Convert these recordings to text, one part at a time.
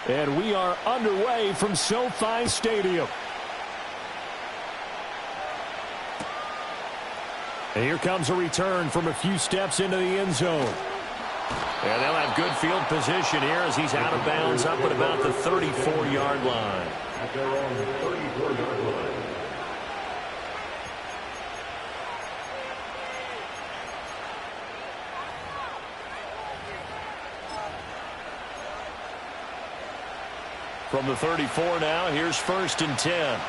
And we are underway from SoFi Stadium. And here comes a return from a few steps into the end zone. And they'll have good field position here as he's out of bounds up at about the 34-yard line. At their own 34-yard line. From the 34 now, here's 1st and 10.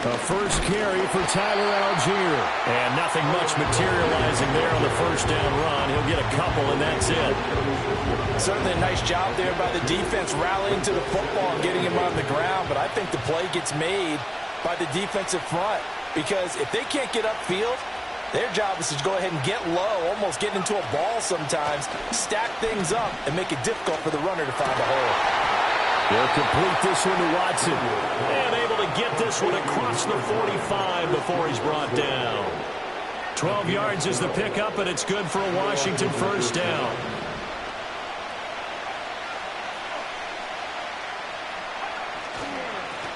A first carry for Tyler Algier. And nothing much materializing there on the first down run. He'll get a couple, and that's it. Certainly a nice job there by the defense rallying to the football and getting him on the ground. But I think the play gets made by the defensive front. Because if they can't get upfield, their job is to go ahead and get low, almost get into a ball sometimes, stack things up, and make it difficult for the runner to find a hole. They'll complete this one to Watson. And able to get this one across the 45 before he's brought down. 12 yards is the pickup, and it's good for a Washington first down.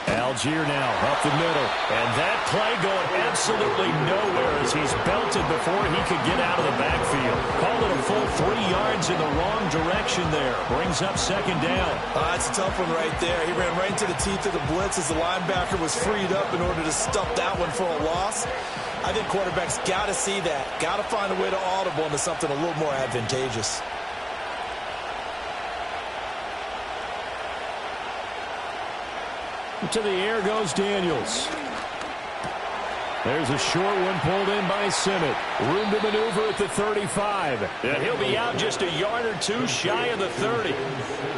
Algier now up the middle. And that play going absolutely nowhere as he's belted before he could get out of the backfield. Called it a full 3 yards in the wrong direction there. Brings up second down. That's a tough one right there. He ran right into the teeth of the blitz as the linebacker was freed up in order to stuff that one for a loss. I think quarterbacks got to see that. Got to find a way to audible into something a little more advantageous. To the air goes Daniels. There's a short one pulled in by Simmett. Room to maneuver at the 35. And he'll be out just a yard or two shy of the 30.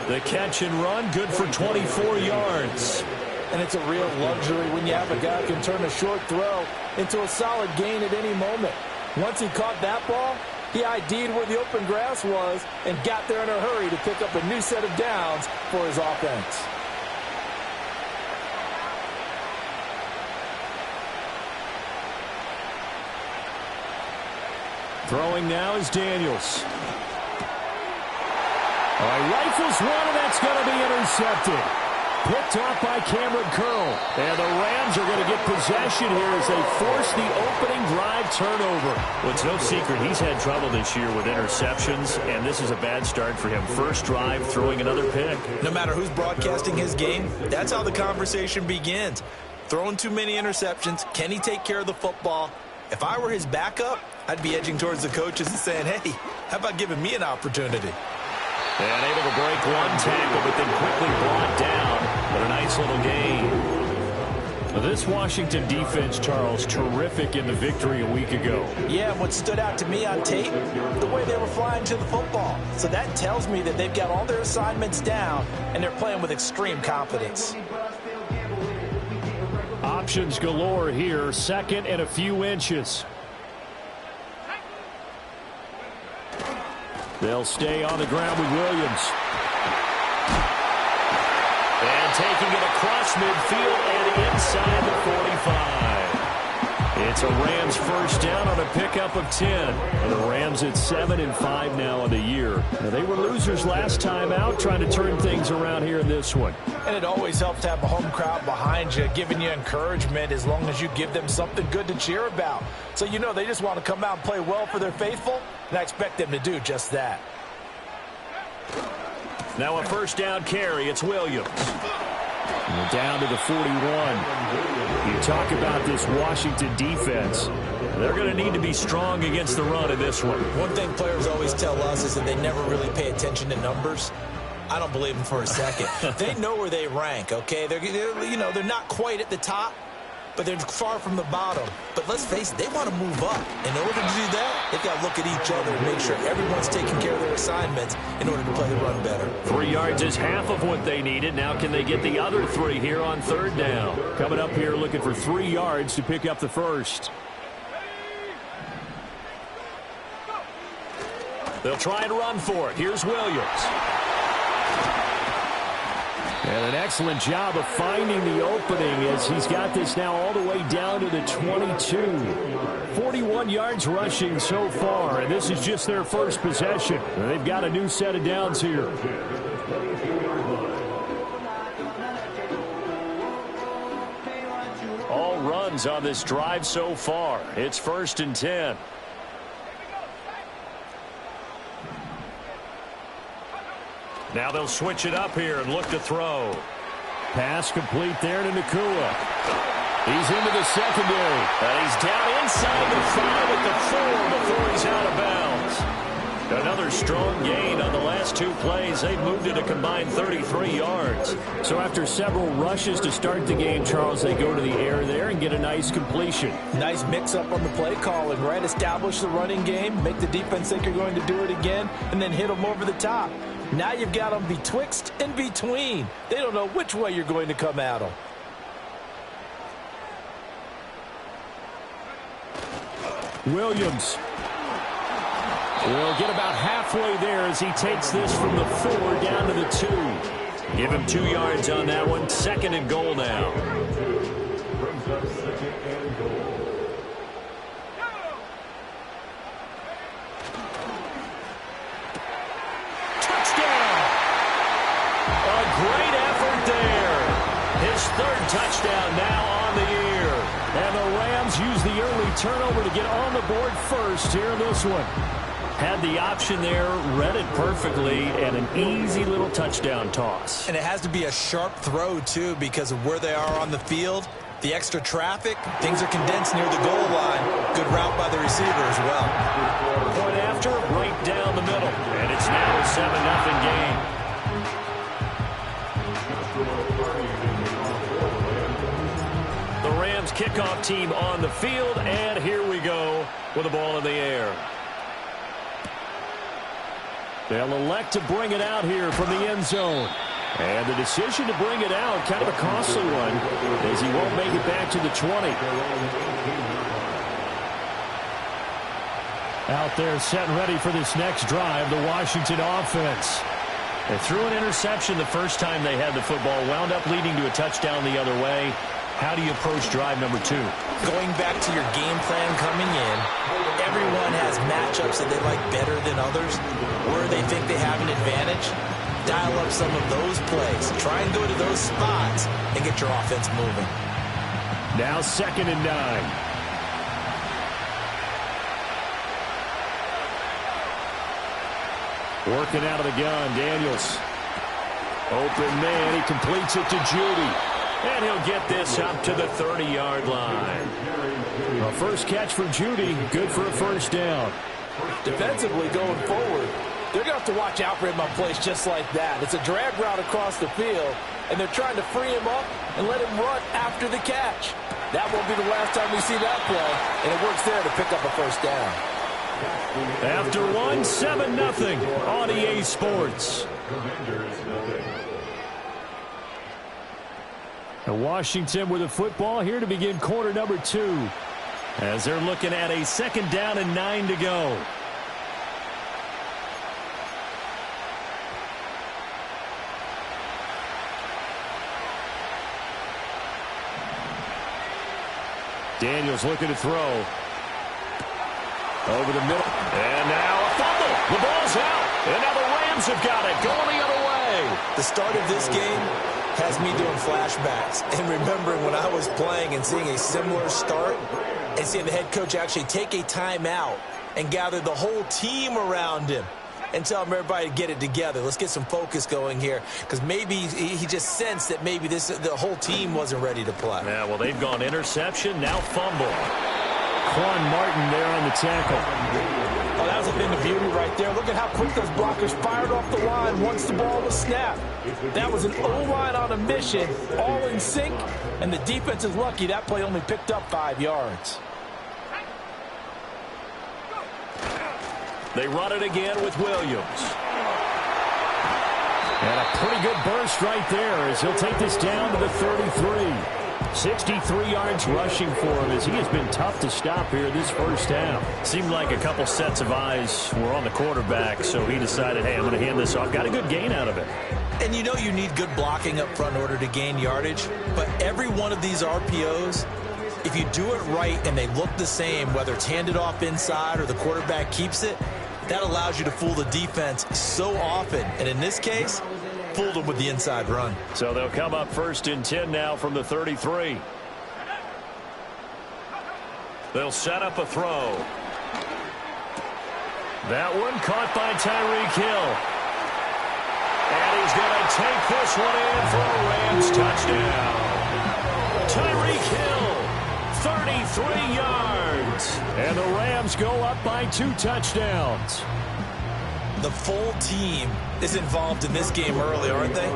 The catch and run good for 24 yards. And it's a real luxury when you have a guy who can turn a short throw into a solid gain at any moment. Once he caught that ball, he ID'd where the open grass was and got there in a hurry to pick up a new set of downs for his offense. Throwing now is Daniels. Rifles one, and that's going to be intercepted. Picked off by Cameron Curl. And the Rams are going to get possession here as they force the opening drive turnover. Well, it's no secret he's had trouble this year with interceptions, and this is a bad start for him. First drive, throwing another pick. No matter who's broadcasting his game, that's how the conversation begins. Throwing too many interceptions. Can he take care of the football? If I were his backup, I'd be edging towards the coaches and saying, hey, how about giving me an opportunity? And able to break one tackle, but then quickly brought down. But a nice little gain. This Washington defense, Charles, terrific in the victory a week ago. Yeah, what stood out to me on tape, the way they were flying to the football. So that tells me that they've got all their assignments down, and they're playing with extreme confidence. Options galore here, second and a few inches. They'll stay on the ground with Williams. And taking it across midfield and inside the 45. It's a Rams first down on a pickup of 10. And the Rams at 7-5 now on the year. Now, they were losers last time out, trying to turn things around here in this one. And it always helps to have a home crowd behind you, giving you encouragement as long as you give them something good to cheer about. So you know they just want to come out and play well for their faithful, and I expect them to do just that. Now a first down carry, it's Williams. And we're down to the 41. You talk about this Washington defense. They're going to need to be strong against the run in this one. One thing players always tell us is that they never really pay attention to numbers. I don't believe them for a second. They know where they rank, okay? They're not quite at the top, but they're far from the bottom. But let's face it, they want to move up. In order to do that, they've got to look at each other and make sure everyone's taking care of their assignments in order to play the run better. 3 yards is half of what they needed. Now can they get the other 3 here on third down? Coming up here looking for 3 yards to pick up the first. They'll try and run for it. Here's Williams. And an excellent job of finding the opening as he's got this now all the way down to the 22. 41 yards rushing so far, and this is just their first possession. They've got a new set of downs here. All runs on this drive so far. It's 1st and 10. Now they'll switch it up here and look to throw. Pass complete there to Nacua. He's into the secondary. And he's down inside the 5 at the 4 before he's out of bounds. Another strong gain on the last 2 plays. They've moved it a combined 33 yards. So after several rushes to start the game, Charles, they go to the air there and get a nice completion. Nice mix-up on the play calling, right? Establish the running game, make the defense think you're going to do it again, and then hit them over the top. Now you've got them betwixt and between. They don't know which way you're going to come at them. Williams will get about halfway there as he takes this from the 4 down to the 2. Give him 2 yards on that one. 2nd and goal now. Touchdown! A great effort there. His 3rd touchdown now on the year. And the Rams use the early turnover to get on the board first here in this one. Had the option there, read it perfectly, and an easy little touchdown toss. And it has to be a sharp throw, too, because of where they are on the field. The extra traffic, things are condensed near the goal line. Good route by the receiver as well. Point after, right down the middle. And it's now a 7-0 game. The Rams kickoff team on the field, and here we go with the ball in the air. They'll elect to bring it out here from the end zone. And the decision to bring it out, kind of a costly one, as he won't make it back to the 20. Out there set and ready for this next drive, the Washington offense. They threw an interception the first time they had the football, wound up leading to a touchdown the other way. How do you approach drive number 2? Going back to your game plan coming in, everyone has matchups that they like better than others, where they think they have an advantage. Dial up some of those plays. Try and go to those spots and get your offense moving. Now 2nd and 9. Working out of the gun, Daniels. Open man, he completes it to Judy. And he'll get this up to the 30-yard line. A first catch for Judy, good for a 1st down. Defensively going forward, they're going to have to watch out for him on plays just like that. It's a drag route across the field, and they're trying to free him up and let him run after the catch. That won't be the last time we see that play, and it works there to pick up a 1st down. After 7-0 on EA Sports. And Washington with the football here to begin quarter number 2. As they're looking at a 2nd down and 9 to go. Daniels looking to throw. Over the middle. And now a fumble. The ball's out. And now the Rams have got it. Going the other way. The start of this game has me doing flashbacks and remembering when I was playing and seeing a similar start and seeing the head coach actually take a timeout and gather the whole team around him and tell everybody to get it together. Let's get some focus going here, because maybe he just sensed that maybe the whole team wasn't ready to play. Yeah, well, they've gone interception, now fumble. Quan Martin there on the tackle. Oh, that was a thing of beauty right there. Look at how quick those blockers fired off the line once the ball was snapped. That was an O-line on a mission, all in sync, and the defense is lucky that play only picked up 5 yards. They run it again with Williams. And a pretty good burst right there as he'll take this down to the 33. 63 yards rushing for him as he has been tough to stop here this first half. Seemed like a couple sets of eyes were on the quarterback, so he decided, hey, I'm going to hand this off. Got a good gain out of it. And you know you need good blocking up front in order to gain yardage, but every one of these RPOs, if you do it right and they look the same, whether it's handed off inside or the quarterback keeps it, that allows you to fool the defense so often. And in this case, fooled them with the inside run. So they'll come up 1st and 10 now from the 33. They'll set up a throw. That one caught by Tyreek Hill. And he's going to take this one in for a Rams touchdown. Tyreek Hill, 33 yards. And the Rams go up by 2 touchdowns. The full team is involved in this game early, aren't they?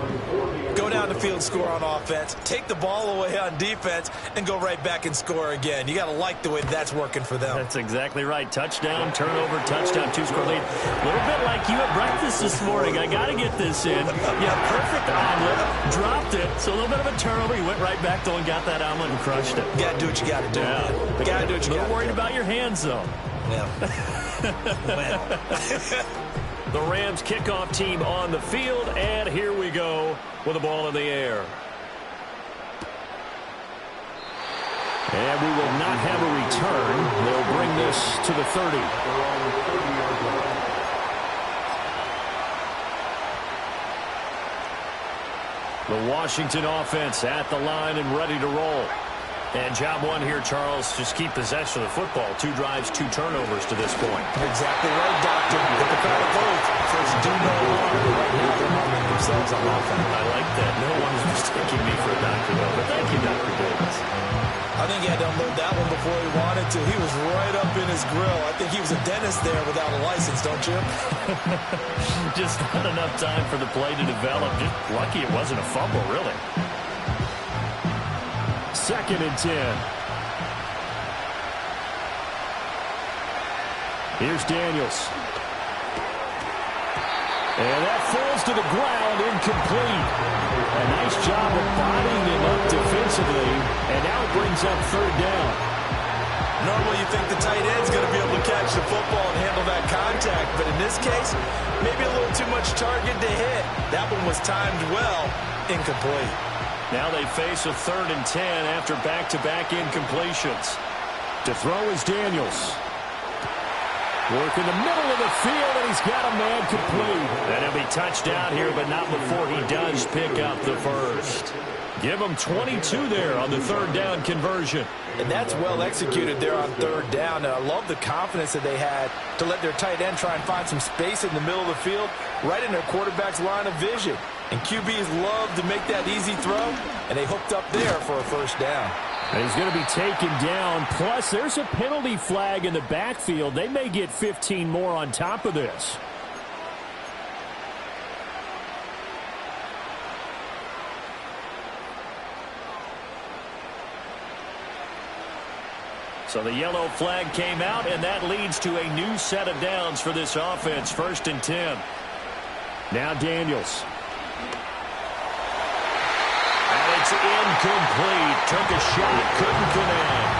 Go down the field, score on offense, take the ball away on defense, and go right back and score again. You got to like the way that's working for them. That's exactly right. Touchdown, turnover, touchdown, 2-score lead. A little bit like you at breakfast this morning. I got to get this in. Yeah, perfect omelet. Dropped it. So a little bit of a turnover. You went right back, though, and got that omelet and crushed it. Got to do what you got to do. Yeah. Got to do what you got to do. A little worried about your hands, though. Well. The Rams kickoff team on the field, and here we go with the ball in the air. And we will not have a return. They'll bring this to the 30. The Washington offense at the line and ready to roll. And job one here, Charles, just keep possession of the football. 2 drives, 2 turnovers to this point. Exactly right, Doctor. Hippocratic oath. First, do no harm. Right now, they're harming themselves on offense. I like that. No one's mistaking me for a doctor, though. But thank you, Dr. Davis. I think he had to unload that one before he wanted to. He was right up in his grill. I think he was a dentist there without a license, don't you? Just not enough time for the play to develop. Just lucky it wasn't a fumble, really. 2nd and 10. Here's Daniels. And that falls to the ground, incomplete. A nice job of bodying him up defensively, and now it brings up 3rd down. Normally you think the tight end's going to be able to catch the football and handle that contact, but in this case, maybe a little too much target to hit. That one was timed well, incomplete. Now they face a 3rd and 10 after back-to-back incompletions. To throw is Daniels. Work in the middle of the field, and he's got a man complete. And he'll be touched down here, but not before he does pick up the first. Give him 22 there on the 3rd down conversion. And that's well executed there on 3rd down. And I love the confidence that they had to let their tight end try and find some space in the middle of the field, right in their quarterback's line of vision. And QBs love to make that easy throw, and they hooked up there for a 1st down. And he's going to be taken down. Plus, there's a penalty flag in the backfield. They may get 15 more on top of this. So the yellow flag came out, and that leads to a new set of downs for this offense. 1st and 10. Now Daniels. And it's incomplete. Took a shot, couldn't connect.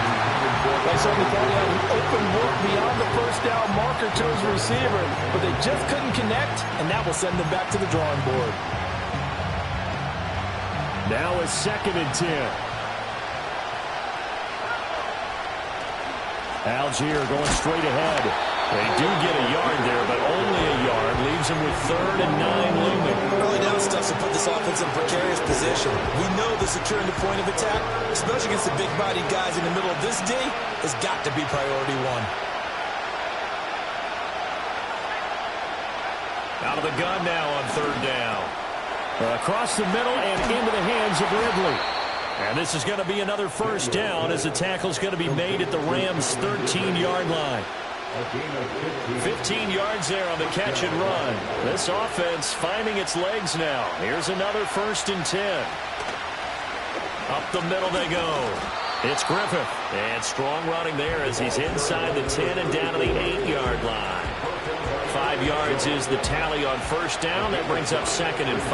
They certainly thought he had an open look beyond the 1st down marker to his receiver, but they just couldn't connect, and that will send them back to the drawing board. Now it's 2nd and 10. Algier going straight ahead. They do get a yard there, but only a yard. Leaves them with 3rd and 9 looming. Early down stuff to put this offense in a precarious position. We know the securing the point of attack, especially against the big-bodied guys in the middle of this day, has got to be priority 1. Out of the gun now on 3rd down. Across the middle and into the hands of Ridley. And this is going to be another 1st down as the tackle's going to be made at the Rams' 13-yard line. 15 yards there on the catch and run. This offense finding its legs now. Here's another 1st and 10. Up the middle they go. It's Griffith. And strong running there as he's inside the 10 and down to the 8-yard line. 5 yards is the tally on 1st down. That brings up 2nd and 5.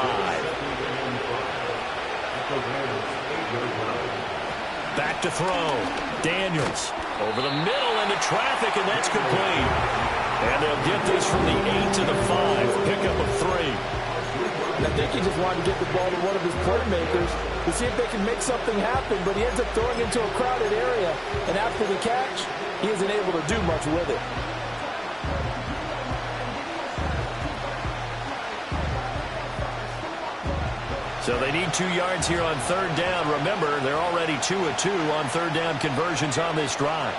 Back to throw. Daniels over the middle into traffic, and that's complete. And they'll get this from the 8 to the 5. Pickup of 3. And I think he just wanted to get the ball to one of his playmakers to see if they can make something happen, but he ends up throwing into a crowded area, and after the catch, he isn't able to do much with it. So they need 2 yards here on third down. Remember, they're already 2 of 2 on third down conversions on this drive.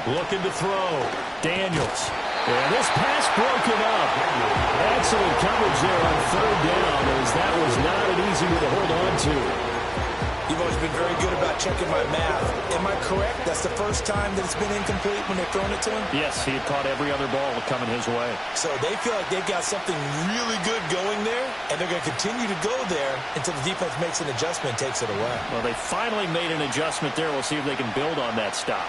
Looking to throw. Daniels. And this pass broken up. Excellent coverage there on third down, as that was not an easy one to hold on to. You've always been very good about checking my math. Am I correct? That's the first time that it's been incomplete when they've thrown it to him? Yes, he had caught every other ball coming his way. So they feel like they've got something really good going there, and they're going to continue to go there until the defense makes an adjustment and takes it away. Well, they finally made an adjustment there. We'll see if they can build on that stop.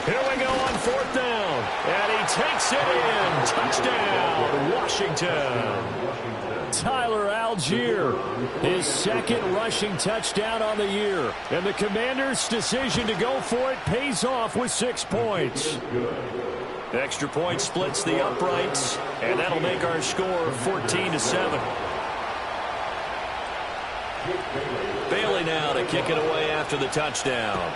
Here we go on fourth down. And he takes it in. Touchdown, Washington. Tyler Algier, his second rushing touchdown on the year. And the Commanders' decision to go for it pays off with 6 points. Extra point splits the uprights, and that'll make our score 14-7. Bailey now to kick it away after the touchdown.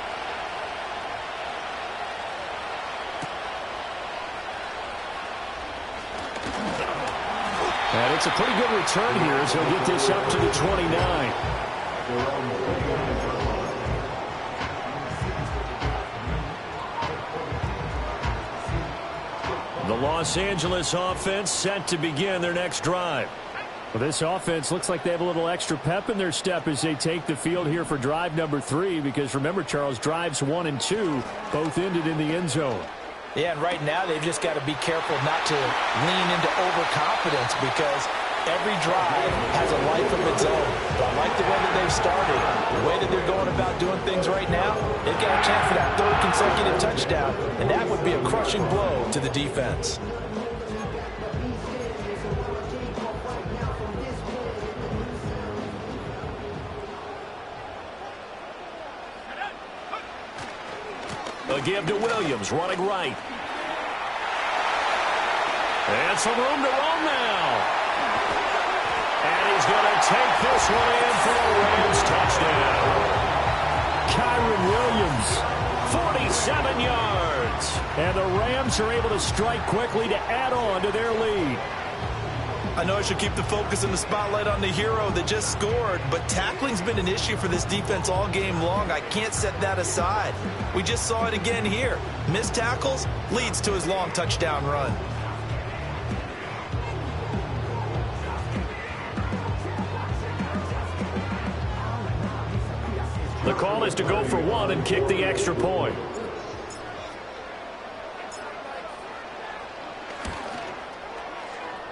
And it's a pretty good return here as he'll get this up to the 29. The Los Angeles offense set to begin their next drive. Well, this offense looks like they have a little extra pep in their step as they take the field here for drive number 3, because remember, Charles, drives 1 and 2 both ended in the end zone. Yeah, and right now they've just got to be careful not to lean into overconfidence, because every drive has a life of its own. But I like the way that they've started, the way that they're going about doing things right now. They've got a chance for that 3rd consecutive touchdown, and that would be a crushing blow to the defense. A give to Williams, running right. And some room to roam now. And he's going to take this one in for a Rams touchdown. Kyren Williams, 47 yards. And the Rams are able to strike quickly to add on to their lead. I know I should keep the focus and the spotlight on the hero that just scored, but tackling's been an issue for this defense all game long. I can't set that aside. We just saw it again here. Missed tackles leads to his long touchdown run. The call is to go for 1 and kick the extra point.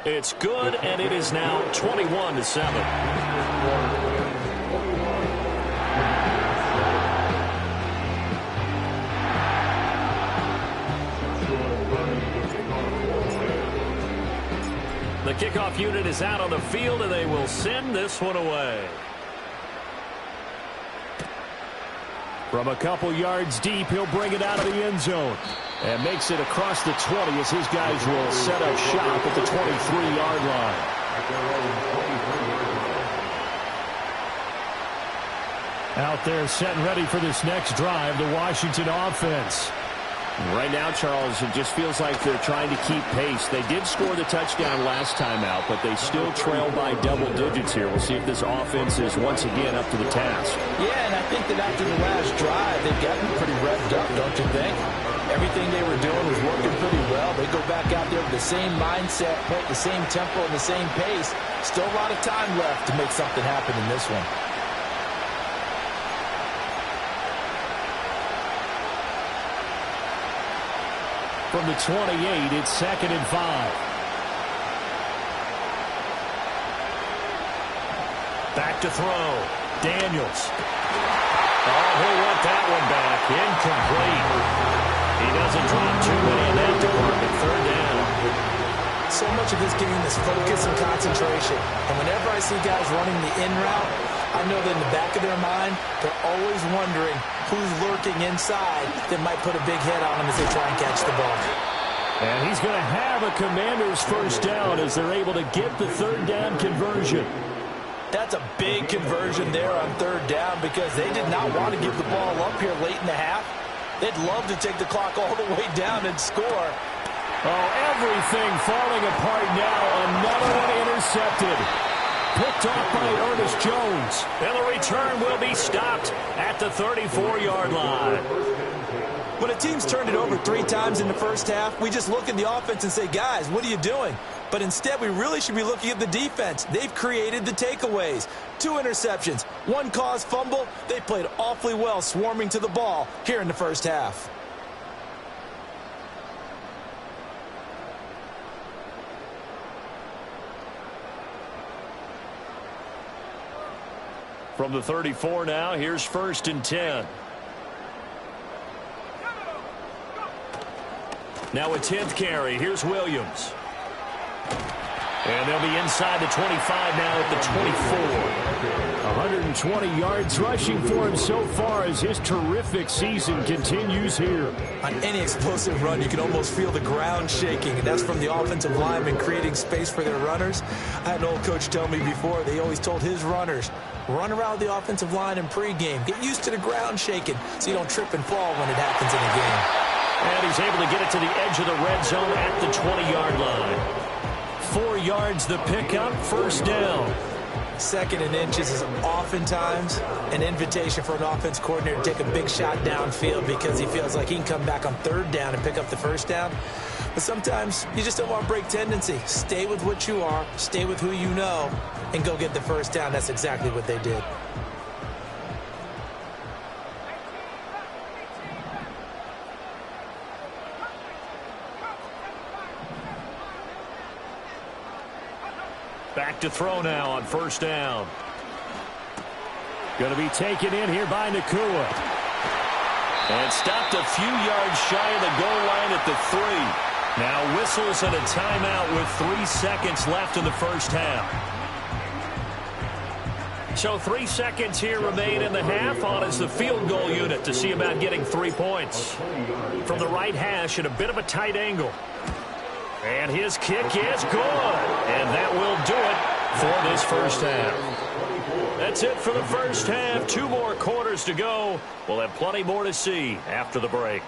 It's good, and it is now 21-7. The kickoff unit is out on the field, and they will send this one away. From a couple yards deep, he'll bring it out of the end zone. And makes it across the 20 as his guys will set up shop at the 23-yard line. Out there set and ready for this next drive, the Washington offense. Right now, Charles, it just feels like they're trying to keep pace. They did score the touchdown last time out, but they still trail by double digits here. We'll see if this offense is once again up to the task. Yeah, and I think that after the last drive, they've gotten pretty revved up, don't you think? Everything they were doing was working pretty well. They go back out there with the same mindset, the same tempo, and the same pace. Still a lot of time left to make something happen in this one. From the 28, it's 2nd and 5. Back to throw. Daniels. Oh, he'll want that one back. Incomplete. He doesn't drop too many in that department. 3rd down. So much of this game is focus and concentration. And whenever I see guys running the in route, I know that in the back of their mind, they're always wondering who's lurking inside that might put a big hit on them as they try and catch the ball. And he's going to have a Commanders first down as they're able to get the third down conversion. That's a big conversion there on third down because they did not want to give the ball up here late in the half. They'd love to take the clock all the way down and score. Oh, everything falling apart now. Another one intercepted. Picked off by Ernest Jones. And the return will be stopped at the 34-yard line. When a team's turned it over 3 times in the first half, we just look at the offense and say, guys, what are you doing? But instead, we really should be looking at the defense. They've created the takeaways. 2 interceptions, 1 caused fumble. They played awfully well swarming to the ball here in the first half. From the 34 now, here's 1st and 10. Now a 10th carry. Here's Williams. And they'll be inside the 25 now at the 24. 120 yards rushing for him so far as his terrific season continues here. On any explosive run, you can almost feel the ground shaking, and that's from the offensive linemen creating space for their runners. I had an old coach tell me before, they always told his runners, run around the offensive line in pregame. Get used to the ground shaking so you don't trip and fall when it happens in a game. And he's able to get it to the edge of the red zone at the 20-yard line. 4 yards the pickup, first down. 2nd and inches is oftentimes an invitation for an offense coordinator to take a big shot downfield because he feels like he can come back on 3rd down and pick up the first down. But sometimes you just don't want to break tendency. Stay with what you are, stay with who you know, and go get the first down. That's exactly what they did. Back to throw now on first down. Going to be taken in here by Nacua. And stopped a few yards shy of the goal line at the 3. Now whistles and a timeout with 3 seconds left in the first half. So 3 seconds here remain in the half. On is the field goal unit to see about getting 3 points. From the right hash at a bit of a tight angle. And his kick is good. And that will do it for this first half. That's it for the first half. 2 more quarters to go. We'll have plenty more to see after the break.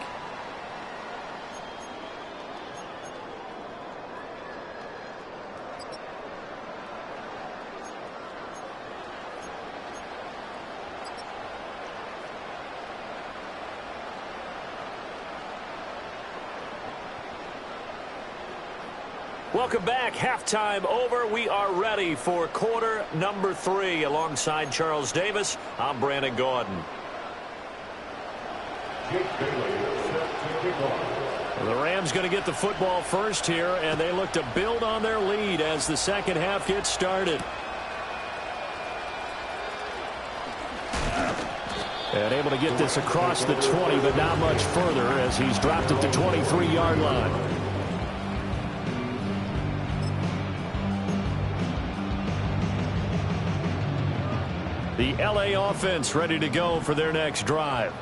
Welcome back. Halftime over. We are ready for quarter number 3. Alongside Charles Davis, I'm Brandon Gaudin. The Rams going to get the football first here, and they look to build on their lead as the second half gets started. And able to get this across the 20, but not much further as he's dropped at the 23-yard line. The LA offense ready to go for their next drive.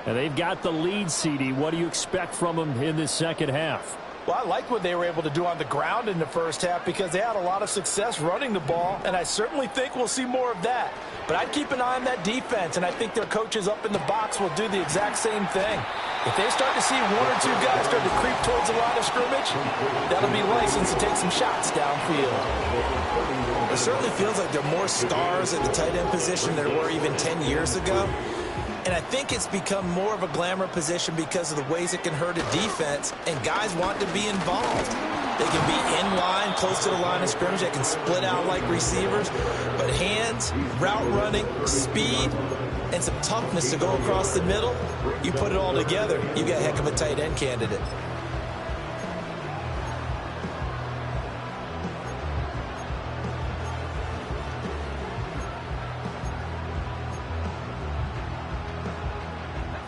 And they've got the lead, CD. What do you expect from them in this second half? Well, I like what they were able to do on the ground in the first half because they had a lot of success running the ball, and I certainly think we'll see more of that. But I'd keep an eye on that defense, and I think their coaches up in the box will do the exact same thing. If they start to see 1 or 2 guys start to creep towards the line of scrimmage, that'll be license to take some shots downfield. It certainly feels like there are more stars at the tight end position than there were even 10 years ago. And I think it's become more of a glamour position because of the ways it can hurt a defense, and guys want to be involved. They can be in line, close to the line of scrimmage. They can split out like receivers. But hands, route running, speed, and some toughness to go across the middle, you put it all together, you got a heck of a tight end candidate.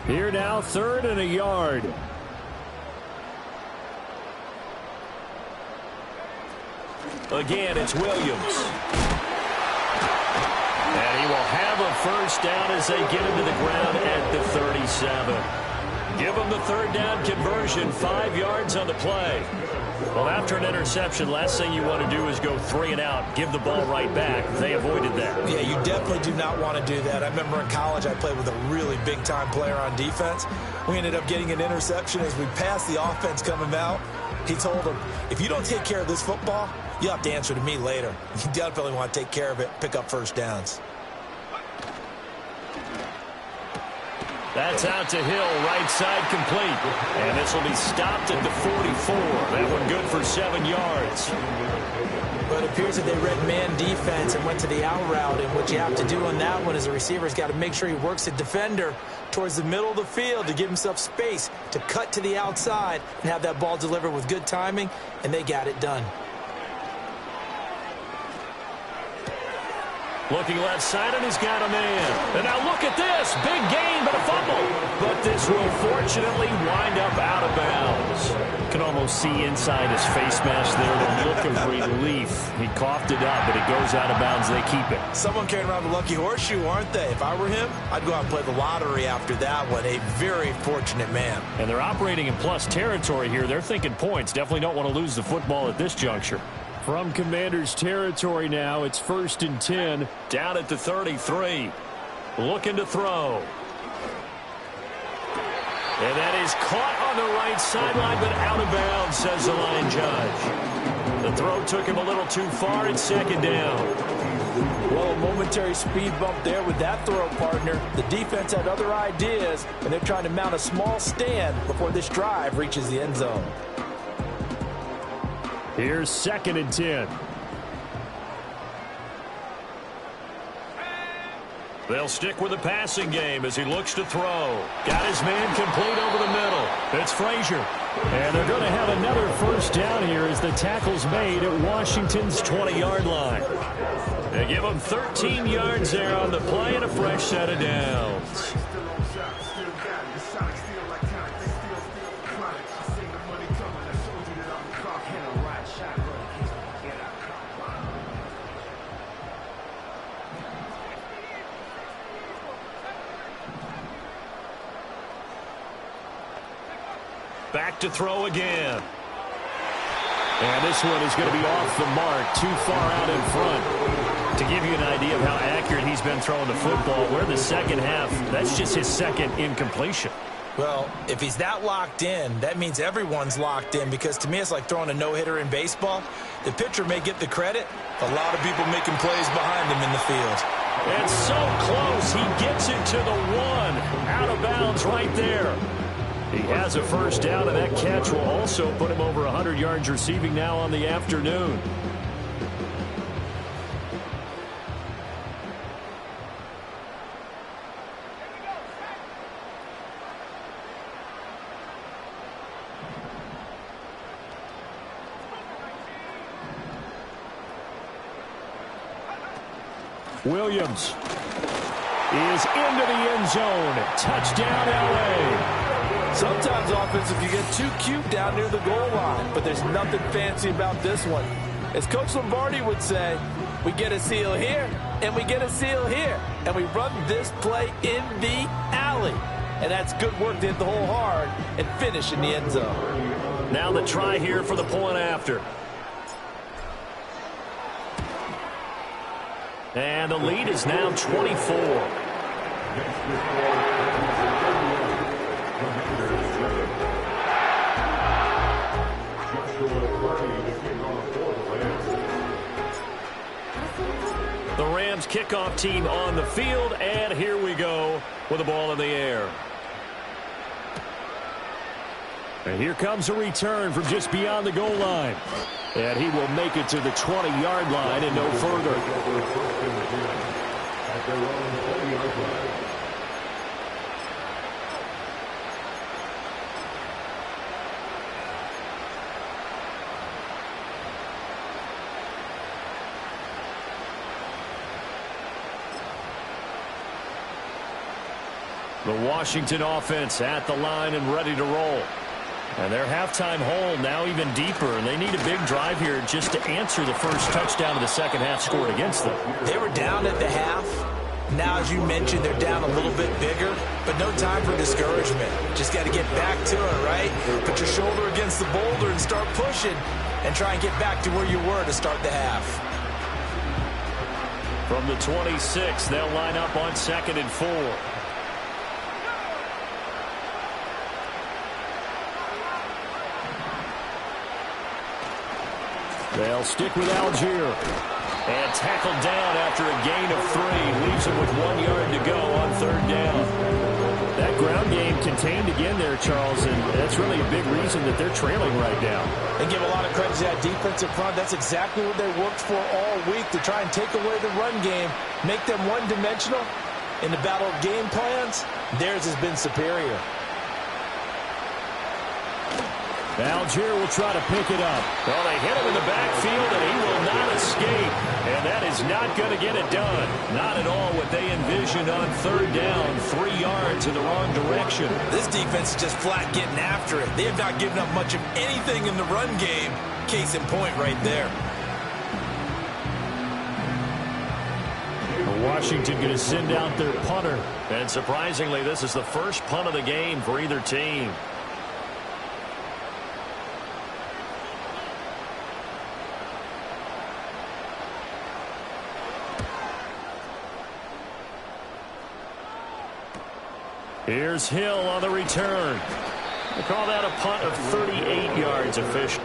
Here now, 3rd and a yard. Again, it's Williams. And he will have a first down as they get him to the ground at the 37. Give them the third down conversion, 5 yards on the play. Well, after an interception, last thing you want to do is go 3 and out, give the ball right back. They avoided that. Yeah, you definitely do not want to do that. I remember in college I played with a really big-time player on defense. We ended up getting an interception as we passed the offense coming out. He told him, if you don't take care of this football, you'll have to answer to me later. You definitely want to take care of it, pick up first downs. That's out to Hill, right side complete. And this will be stopped at the 44. That one good for 7 yards. But it appears that they read man defense and went to the out route. And what you have to do on that one is the receiver's got to make sure he works the defender towards the middle of the field to give himself space to cut to the outside and have that ball delivered with good timing, and they got it done. Looking left side, and he's got a man. And now look at this. Big gain, but a fumble. But this will fortunately wind up out of bounds. You can almost see inside his face mask there the look of relief. He coughed it up, but it goes out of bounds. They keep it. Someone carrying around the lucky horseshoe, aren't they? If I were him, I'd go out and play the lottery after that one. A very fortunate man. And they're operating in plus territory here. They're thinking points. Definitely don't want to lose the football at this juncture. From Commanders territory now, it's 1st and 10, down at the 33. Looking to throw. And that is caught on the right sideline, but out of bounds, says the line judge. The throw took him a little too far. It's 2nd down. Well, a momentary speed bump there with that throw, partner. The defense had other ideas, and they're trying to mount a small stand before this drive reaches the end zone. Here's 2nd and 10. They'll stick with the passing game as he looks to throw. Got his man complete over the middle. It's Frazier. And they're going to have another first down here as the tackle's made at Washington's 20-yard line. They give him 13 yards there on the play and a fresh set of downs. Back to throw again. And this one is going to be off the mark, too far out in front. To give you an idea of how accurate he's been throwing the football, we're in the second half. That's just his second incompletion. Well, if he's that locked in, that means everyone's locked in, because to me it's like throwing a no-hitter in baseball. The pitcher may get the credit, a lot of people making plays behind him in the field. And so close, he gets it to the 1. Out of bounds right there. He has a first down, and that catch will also put him over 100 yards receiving now on the afternoon. Williams is into the end zone. Touchdown, L.A. Sometimes offensive, you get too cute down near the goal line, but there's nothing fancy about this one. As Coach Lombardi would say, we get a seal here, and we get a seal here, and we run this play in the alley. And that's good work to hit the hole hard and finish in the end zone. Now the try here for the point after. And the lead is now 24. The Rams kickoff team on the field, and here we go with the ball in the air. And here comes a return from just beyond the goal line. And he will make it to the 20-yard line and no further. The Washington offense at the line and ready to roll. And their halftime hole now even deeper, and they need a big drive here just to answer the first touchdown of the second half scored against them. They were down at the half, Now, as you mentioned, they're down a little bit bigger, but no time for discouragement. Just got to get back to it, right? Put your shoulder against the boulder and start pushing and try and get back to where you were to start the half. From the 26, they'll line up on 2nd and 4. They'll stick with Algier. And tackled down after a gain of 3. Leaves him with 1 yard to go on 3rd down. That ground game contained again there, Charles, and that's really a big reason that they're trailing right now. They give a lot of credit to that defensive front. That's exactly what they worked for all week, to try and take away the run game, make them one-dimensional. In the battle of game plans, theirs has been superior. Algier will try to pick it up. Well, they hit him in the backfield, and he will not escape. And that is not going to get it done. Not at all what they envisioned on 3rd down. 3 yards in the wrong direction. This defense is just flat getting after it. They have not given up much of anything in the run game. Case in point right there. Washington going to send out their punter. And surprisingly, this is the first punt of the game for either team. Here's Hill on the return. They call that a punt of 38 yards official.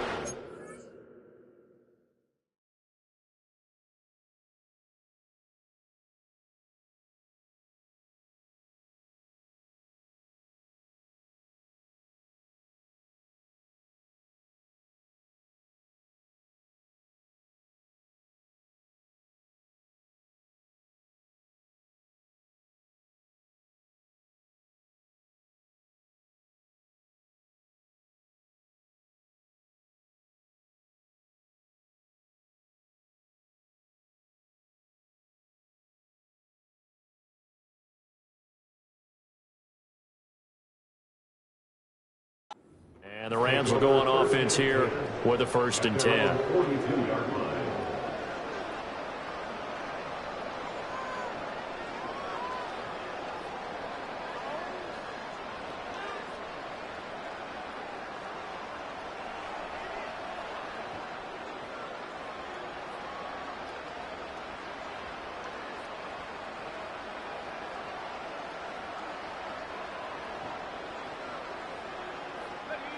And the Rams will go on offense here with a 1st and 10.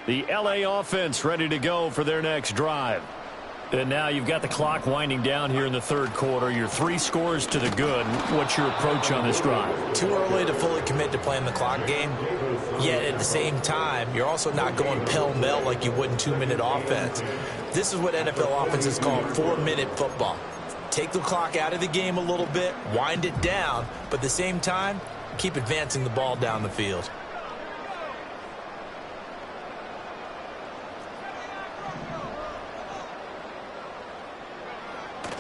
The L.A. offense ready to go for their next drive. And now you've got the clock winding down here in the 3rd quarter. Your 3 scores to the good. What's your approach on this drive? Too early to fully commit to playing the clock game. Yet at the same time, you're also not going pell-mell like you would in 2-minute offense. This is what NFL offenses call 4-minute football. Take the clock out of the game a little bit, wind it down, but at the same time, keep advancing the ball down the field.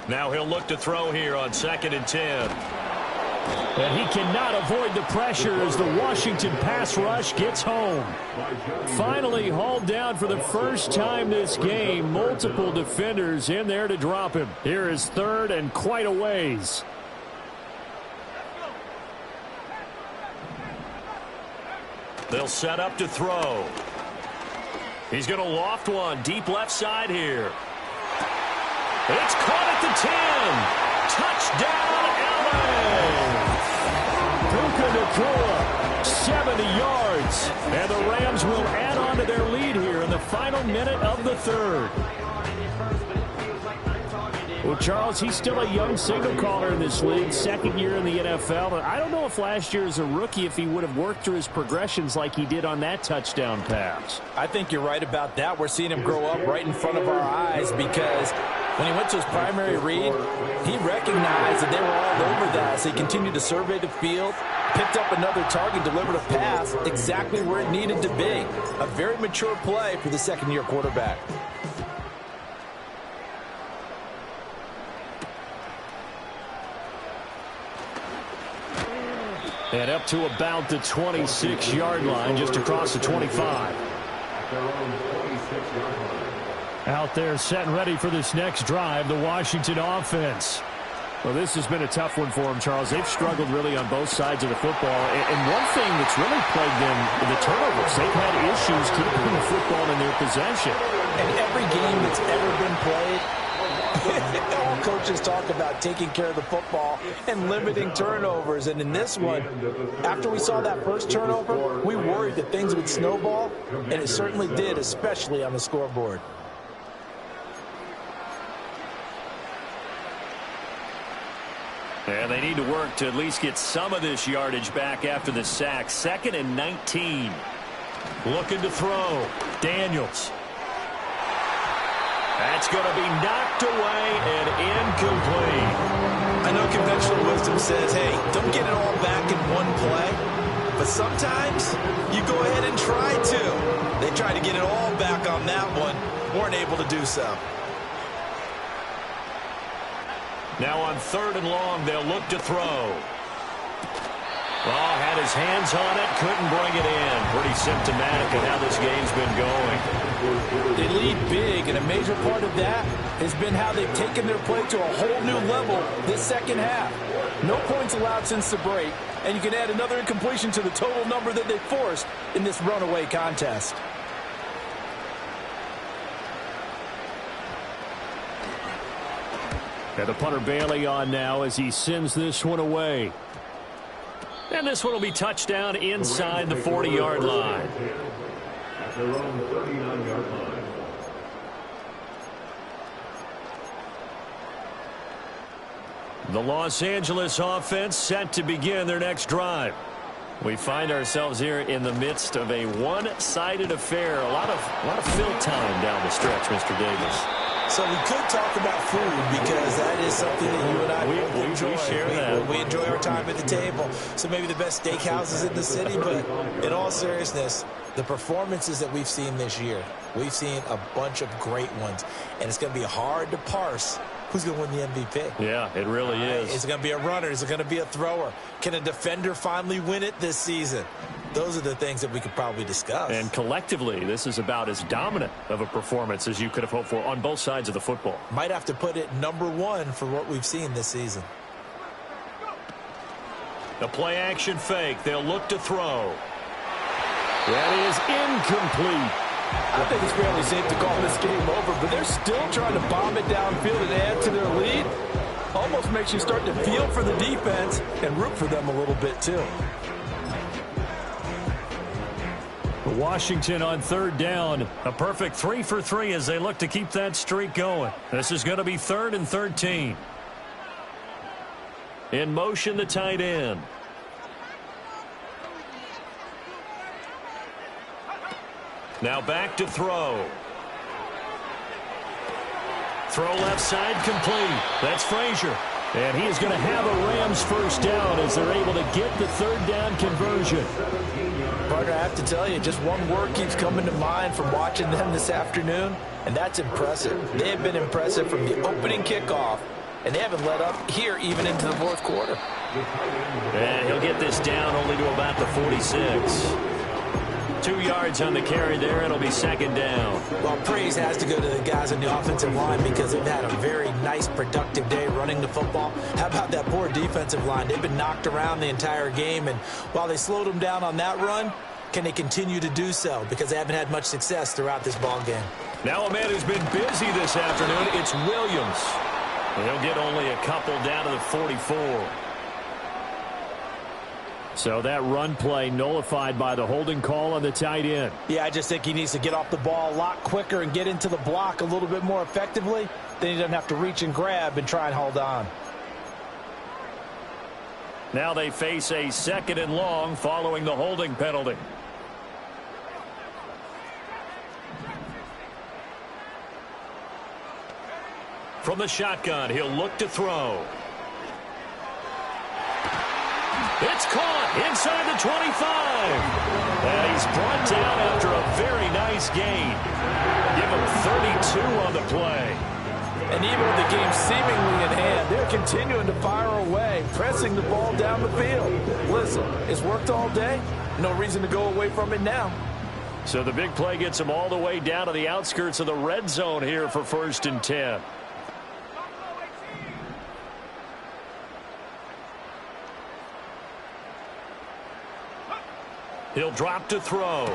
Now he'll look to throw here on 2nd and 10. And he cannot avoid the pressure as the Washington pass rush gets home. Finally hauled down for the first time this game. Multiple defenders in there to drop him. Here is 3rd and quite a ways. They'll set up to throw. He's going to loft one deep left side here. It's caught at the 10. Touchdown, Allen! Puka Nacua, 70 yards. And the Rams will add on to their lead here in the final minute of the 3rd. Well, Charles, he's still a young signal caller in this league, 2nd year in the NFL. But I don't know if last year as a rookie, if he would have worked through his progressions like he did on that touchdown pass. I think you're right about that. We're seeing him grow up right in front of our eyes because when he went to his primary read, he recognized that they were all over that. So he continued to survey the field, picked up another target, delivered a pass exactly where it needed to be. A very mature play for the 2nd-year quarterback. And up to about the 26-yard line, just across the 25. Out there set and ready for this next drive, the Washington offense. Well, this has been a tough one for them, Charles. They've struggled really on both sides of the football. And one thing that's really plagued them in the turnovers, they've had issues keeping the football in their possession. And every game that's ever been played, all coaches talk about taking care of the football and limiting turnovers. And in this one, after we saw that first turnover, we worried that things would snowball, and it certainly did, especially on the scoreboard. And they need to work to at least get some of this yardage back after the sack. 2nd and 19. Looking to throw. Daniels. That's going to be knocked away and incomplete. I know conventional wisdom says, hey, don't get it all back in one play. But sometimes you go ahead and try to. They tried to get it all back on that one. Weren't able to do so. Now on 3rd and long, they'll look to throw. Oh, had his hands on it, couldn't bring it in. Pretty symptomatic of how this game's been going. They lead big, and a major part of that has been how they've taken their play to a whole new level this second half. No points allowed since the break, and you can add another incompletion to the total number that they forced in this runaway contest. And the punter Bailey on now as he sends this one away. And this one will be touchdown inside the 40-yard line. At their own 39-yard line. The Los Angeles offense set to begin their next drive. We find ourselves here in the midst of a one-sided affair. A lot of fill time down the stretch, Mr. Davis. So we could talk about food because that is something that you and I enjoy. We share that. We enjoy our time at the table. So maybe the best steakhouses in the city, but in all seriousness, the performances that we've seen this year, we've seen a bunch of great ones, and it's going to be hard to parse who's going to win the MVP. Yeah, it really is. Is it going to be a runner? Is it going to be a thrower? Can a defender finally win it this season? Those are the things that we could probably discuss. And collectively, this is about as dominant of a performance as you could have hoped for on both sides of the football. Might have to put it #1 for what we've seen this season. The play action fake. They'll look to throw. That is incomplete. I think it's fairly safe to call this game over, but they're still trying to bomb it downfield and add to their lead. Almost makes you start to feel for the defense and root for them a little bit too. Washington on 3rd down. A perfect 3 for 3 as they look to keep that streak going. This is going to be 3rd and 13. In motion, the tight end. Now back to throw. Throw left side complete. That's Frazier. And he is going to have a Rams first down as they're able to get the 3rd down conversion. Partner, I have to tell you, just one word keeps coming to mind from watching them this afternoon, and that's impressive. They have been impressive from the opening kickoff, and they haven't let up here even into the 4th quarter. And he'll get this down only to about the 46. 2 yards on the carry there. It'll be 2nd down. Well, praise has to go to the guys on the offensive line because they've had a very nice, productive day running the football. How about that poor defensive line? They've been knocked around the entire game, and while they slowed them down on that run, can they continue to do so? Because they haven't had much success throughout this ball game. Now a man who's been busy this afternoon, it's Williams. He'll get only a couple down to the 44. So that run play nullified by the holding call on the tight end. Yeah, I just think he needs to get off the ball a lot quicker and get into the block a little bit more effectively. Then he doesn't have to reach and grab and try and hold on. Now they face a 2nd and long following the holding penalty. From the shotgun, he'll look to throw. It's caught inside the 25. And he's brought down after a very nice gain. Give him 32 on the play. And even with the game seemingly in hand, they're continuing to fire away, pressing the ball down the field. Listen, it's worked all day. No reason to go away from it now. So the big play gets him all the way down to the outskirts of the red zone here for 1st and 10. He'll drop to throw.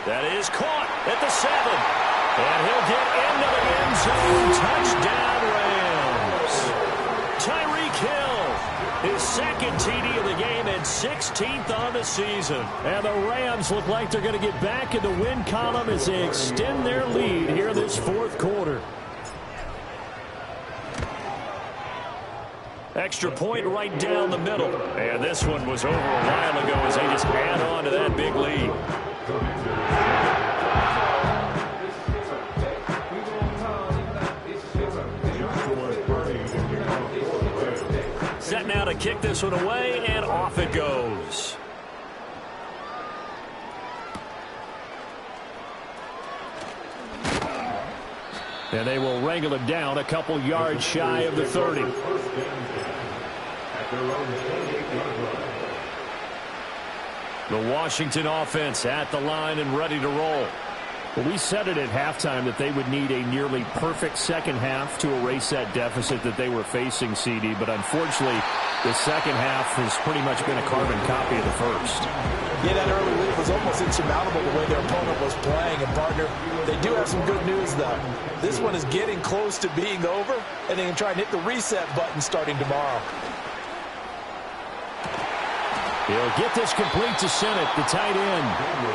That is caught at the 7. And he'll get into the end zone. Touchdown, Rams. Tyreek Hill, his second TD of the game and 16th on the season. And the Rams look like they're going to get back in the win column as they extend their lead here this fourth quarter. Extra point right down the middle. And this one was over a while ago as they just add on to that big lead. Set now to kick this one away, and off it goes. And they will wrangle it down a couple yards shy of the 30. The Washington offense at the line and ready to roll. Well, we said it at halftime that they would need a nearly perfect second half to erase that deficit that they were facing, CD. But unfortunately, the second half has pretty much been a carbon copy of the first. Yeah, that early lead was almost insurmountable the way their opponent was playing. And, partner, they do have some good news, though. This one is getting close to being over, and they can try and hit the reset button starting tomorrow. He'll get this complete to Sennett, the tight end.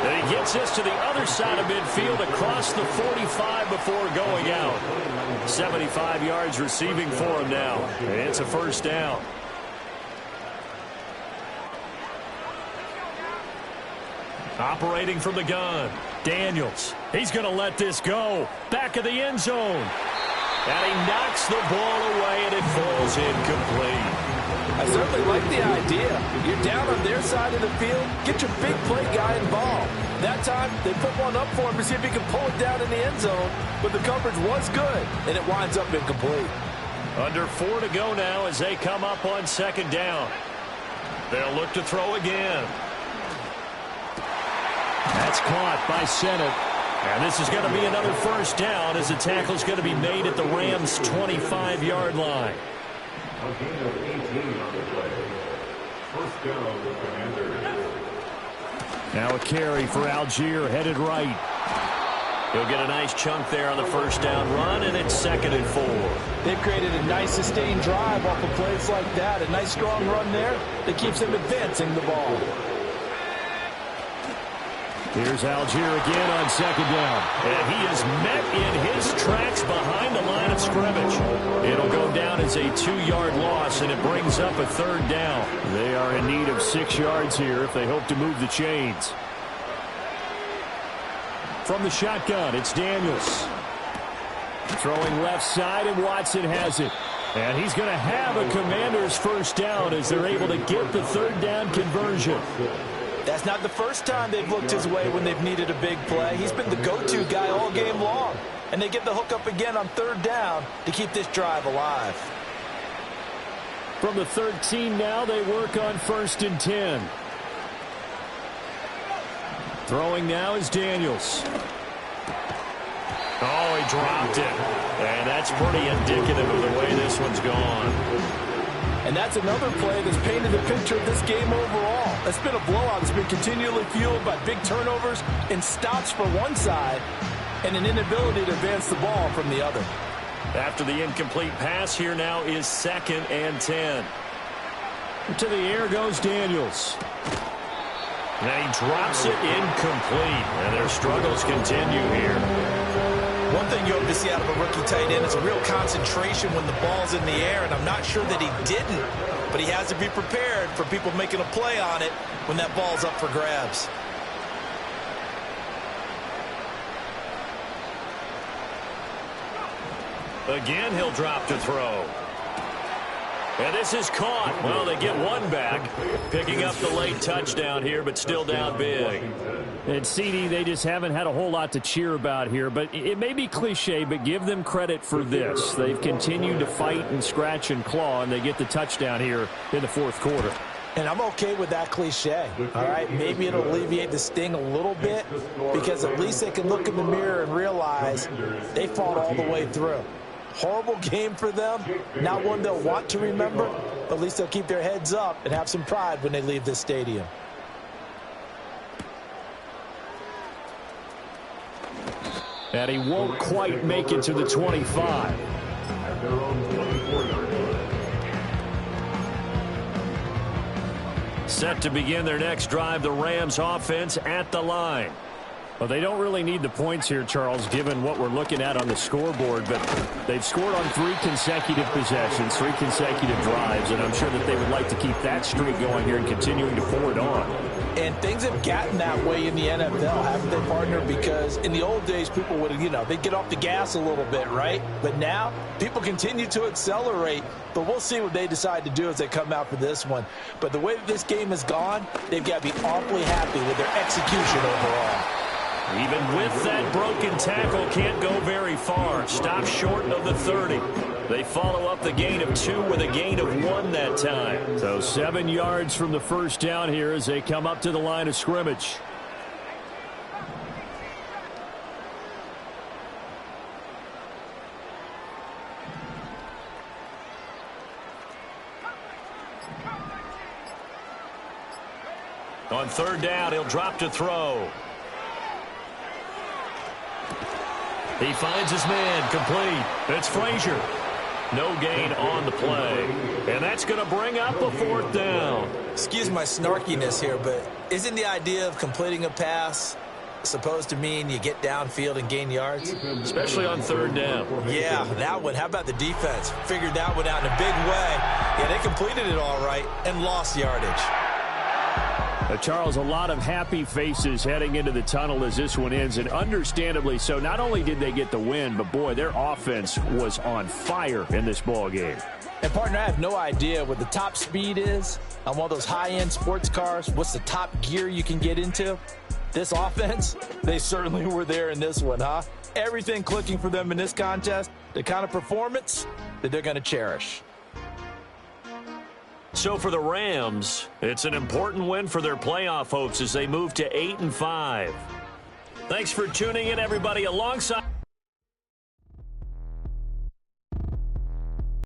And he gets this to the other side of midfield across the 45 before going out. 75 yards receiving for him now. And it's a first down. Operating from the gun, Daniels. He's going to let this go. Back of the end zone. And he knocks the ball away, and it falls incomplete. I certainly like the idea. You're down on their side of the field. Get your big play guy involved. That time, they put one up for him to see if he can pull it down in the end zone. But the coverage was good, and it winds up incomplete. Under 4 to go now as they come up on second down. They'll look to throw again. That's caught by Sennett. And this is going to be another first down as the tackle is going to be made at the Rams' 25-yard line. A gain of 18 on the play. First down, the Commanders. Now a carry for Algier, headed right. He'll get a nice chunk there on the first down run, and it's 2nd and 4. They've created a nice sustained drive off of plays like that. A nice strong run there that keeps them advancing the ball. Here's Algier again on second down. And he is met in his tracks behind the line of scrimmage. It'll go down as a 2-yard loss, and it brings up a third down. They are in need of 6 yards here if they hope to move the chains. From the shotgun, it's Daniels. Throwing left side, and Watson has it. And he's going to have a Commander's first down as they're able to get the third down conversion. That's not the first time they've looked his way when they've needed a big play. He's been the go-to guy all game long. And they get the hook up again on third down to keep this drive alive. From the 13 now, they work on 1st and 10. Throwing now is Daniels. Oh, he dropped it. And that's pretty indicative of the way this one's gone. And that's another play that's painted the picture of this game overall. It's been a blowout. It's been continually fueled by big turnovers and stops for one side and an inability to advance the ball from the other. After the incomplete pass, here now is 2nd and 10. To the air goes Daniels. And he drops it incomplete. And their struggles continue here. One thing you hope to see out of a rookie tight end is a real concentration when the ball's in the air, and I'm not sure that he didn't, but he has to be prepared for people making a play on it when that ball's up for grabs. Again, he'll drop to throw. And this is caught. Well, they get one back, picking up the late touchdown here, but still down big. And CD, they just haven't had a whole lot to cheer about here, but it may be cliche, but give them credit for this. They've continued to fight and scratch and claw, and they get the touchdown here in the fourth quarter. And I'm okay with that cliche, all right? Maybe it'll alleviate the sting a little bit because at least they can look in the mirror and realize they fought all the way through. Horrible game for them, not one they'll want to remember, but at least they'll keep their heads up and have some pride when they leave this stadium. And he won't quite make it to the 25. At their own 24-yard line. Set to begin their next drive, the Rams offense at the line. Well, they don't really need the points here, Charles, given what we're looking at on the scoreboard, but they've scored on 3 consecutive possessions, 3 consecutive drives, and I'm sure that they would like to keep that streak going here and continuing to forward on. And things have gotten that way in the NFL, haven't they, partner? Because in the old days, people would, they'd get off the gas a little bit, right? But now, people continue to accelerate. But we'll see what they decide to do as they come out for this one. But the way that this game has gone, they've got to be awfully happy with their execution overall. Even with that broken tackle, can't go very far. Stop short of the 30. They follow up the gain of 2 with a gain of 1 that time. So 7 yards from the first down here as they come up to the line of scrimmage. On 3rd down, he'll drop to throw. He finds his man, complete. It's Frazier. No gain on the play. And that's going to bring up a 4th down. Excuse my snarkiness here, but isn't the idea of completing a pass supposed to mean you get downfield and gain yards? Especially on 3rd down. Yeah, that one. How about the defense? Figured that one out in a big way. Yeah, they completed it all right and lost yardage. Charles, a lot of happy faces heading into the tunnel as this one ends, and understandably so. Not only did they get the win, but, boy, their offense was on fire in this ball game. And, partner, I have no idea what the top speed is on one of those high-end sports cars. What's the top gear you can get into? This offense, they certainly were there in this one, huh? Everything clicking for them in this contest, the kind of performance that they're going to cherish. So for the Rams, it's an important win for their playoff hopes as they move to 8-5. Thanks for tuning in, everybody. Alongside